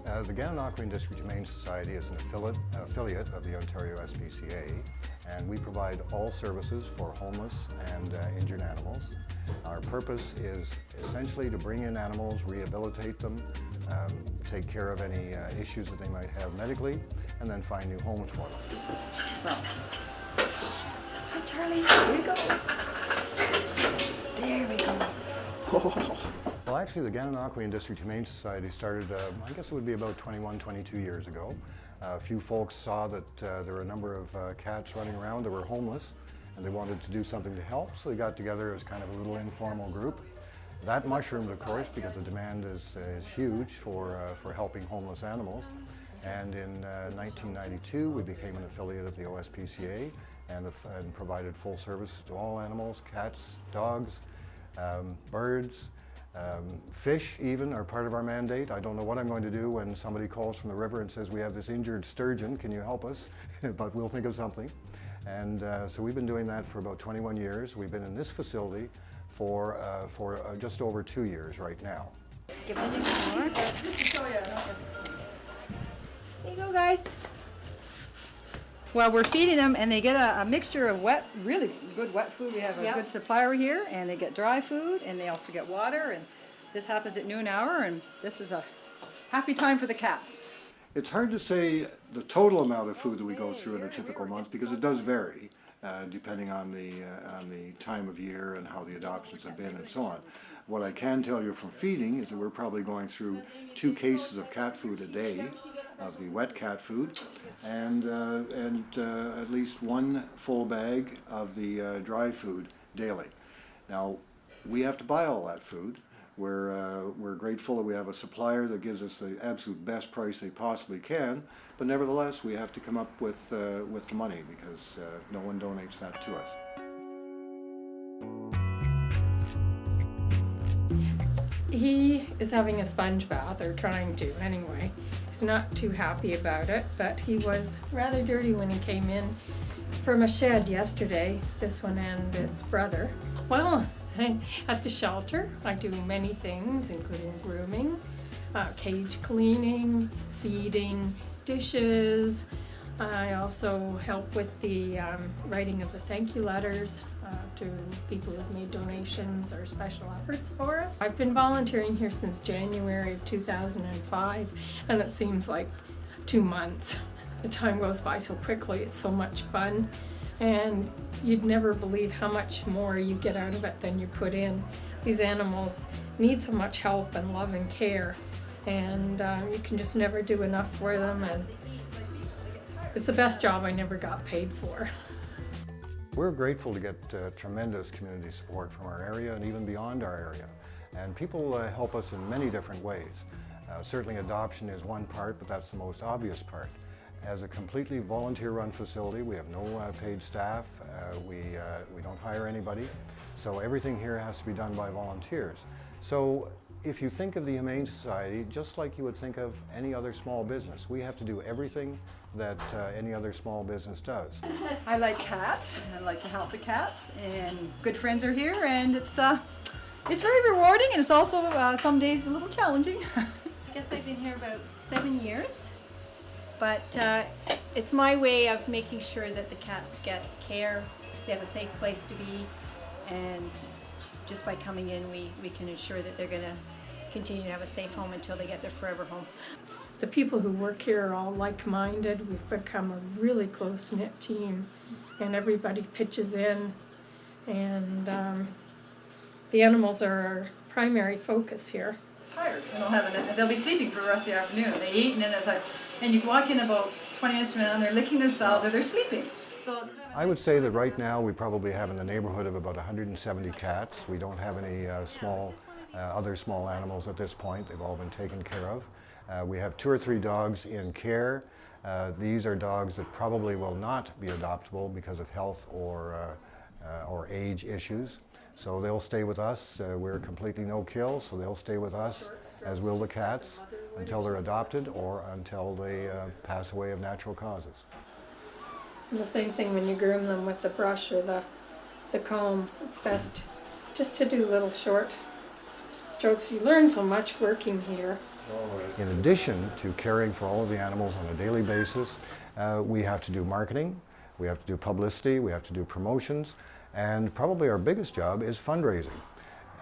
The Gananoque Humane Society is an affiliate of the Ontario SPCA, and we provide all services for homeless and injured animals. Our purpose is essentially to bring in animals, rehabilitate them, take care of any issues that they might have medically, and then find new homes for them. So, hi Charlie, here we go. There we go. Oh. Well, actually, the Gananoque Humane Society started, I guess it would be about 21, 22 years ago. A few folks saw that there were a number of cats running around that were homeless, and they wanted to do something to help, so they got together as kind of a little informal group. That mushroomed, of course, because the demand is huge for helping homeless animals. And in 1992, we became an affiliate of the OSPCA and provided full services to all animals, cats, dogs, birds. Fish even are part of our mandate. I don't know what I'm going to do when somebody calls from the river and says, we have this injured sturgeon, can you help us? But we'll think of something. And so we've been doing that for about 21 years. We've been in this facility for just over 2 years right now. Give me more. There you go, guys. Well, we're feeding them, and they get a mixture of wet, really good wet food. We have a good supplier here, and they get dry food, and they also get water, and this happens at noon hour, and this is a happy time for the cats. It's hard to say the total amount of food that we go through in a typical month because it does vary depending on the time of year and how the adoptions have been and so on. What I can tell you from feeding is that we're probably going through 2 cases of cat food a day, of the wet cat food, and at least 1 full bag of the dry food daily. Now, we have to buy all that food. We're grateful that we have a supplier that gives us the absolute best price they possibly can, but nevertheless, we have to come up with the money because no one donates that to us. He is having a sponge bath, or trying to anyway. He's not too happy about it, but he was rather dirty when he came in from a shed yesterday, this one and its brother. Well, at the shelter, I do many things, including grooming, cage cleaning, feeding, dishes. I also help with the writing of the thank you letters to people who have made donations or special efforts for us. I've been volunteering here since January of 2005, and it seems like 2 months. The time goes by so quickly, it's so much fun, and you'd never believe how much more you get out of it than you put in. These animals need so much help and love and care, and you can just never do enough for them, and it's the best job I never got paid for. We're grateful to get tremendous community support from our area and even beyond our area. And people help us in many different ways. Certainly adoption is one part, but that's the most obvious part. As a completely volunteer-run facility, we have no paid staff, we don't hire anybody, so everything here has to be done by volunteers. So if you think of the Humane Society, just like you would think of any other small business, we have to do everything that any other small business does. I like cats, I like to help the cats, and good friends are here, and it's very rewarding, and it's also some days a little challenging. I guess I've been here about 7 years, but it's my way of making sure that the cats get care, they have a safe place to be, and just by coming in we can ensure that they're going to continue to have a safe home until they get their forever home. The people who work here are all like-minded. We've become a really close-knit team, and everybody pitches in, and the animals are our primary focus here. Tired, and they'll be sleeping for the rest of the afternoon. They eat, and then it's like, and you walk in about 20 minutes from now, and they're licking themselves or they're sleeping. So it's kind of I would say that right now we probably have in the neighborhood of about 170 cats. We don't have any other small animals at this point. They've all been taken care of. We have 2 or 3 dogs in care. These are dogs that probably will not be adoptable because of health or age issues. So they'll stay with us. We're completely no-kill, so they'll stay with us, as will the cats, until they're adopted or until they pass away of natural causes. And the same thing when you groom them with the brush or the comb. It's best just to do little short strokes. You learn so much working here. In addition to caring for all of the animals on a daily basis, we have to do marketing, we have to do publicity, we have to do promotions, and probably our biggest job is fundraising.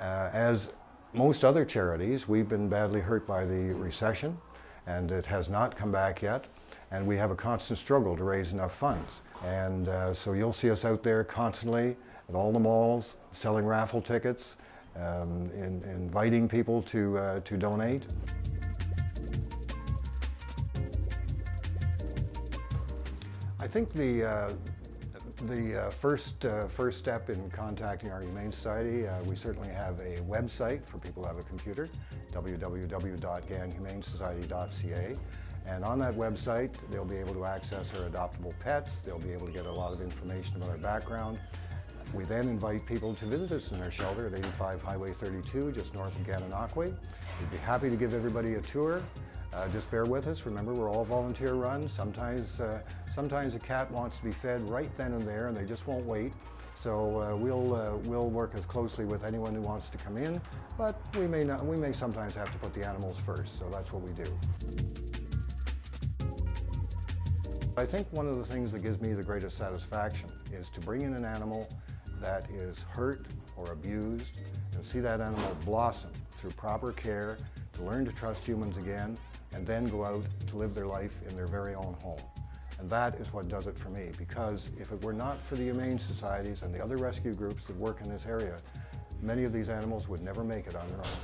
As most other charities, we've been badly hurt by the recession, and it has not come back yet, and we have a constant struggle to raise enough funds. And so you'll see us out there constantly at all the malls, selling raffle tickets, inviting people to donate. I think the first step in contacting our Humane Society, we certainly have a website for people who have a computer, www.ganhumanesociety.ca. And on that website, they'll be able to access our adoptable pets. They'll be able to get a lot of information about our background. We then invite people to visit us in our shelter at 85 Highway 32, just north of Gananoque. We'd be happy to give everybody a tour. Just bear with us. Remember, we're all volunteer run. Sometimes a cat wants to be fed right then and there, and they just won't wait. So we'll work as closely with anyone who wants to come in, but we may sometimes have to put the animals first. So that's what we do. I think one of the things that gives me the greatest satisfaction is to bring in an animal that is hurt or abused and see that animal blossom through proper care, to learn to trust humans again, and then go out to live their life in their very own home. And that is what does it for me, because if it were not for the humane societies and the other rescue groups that work in this area, many of these animals would never make it on their own.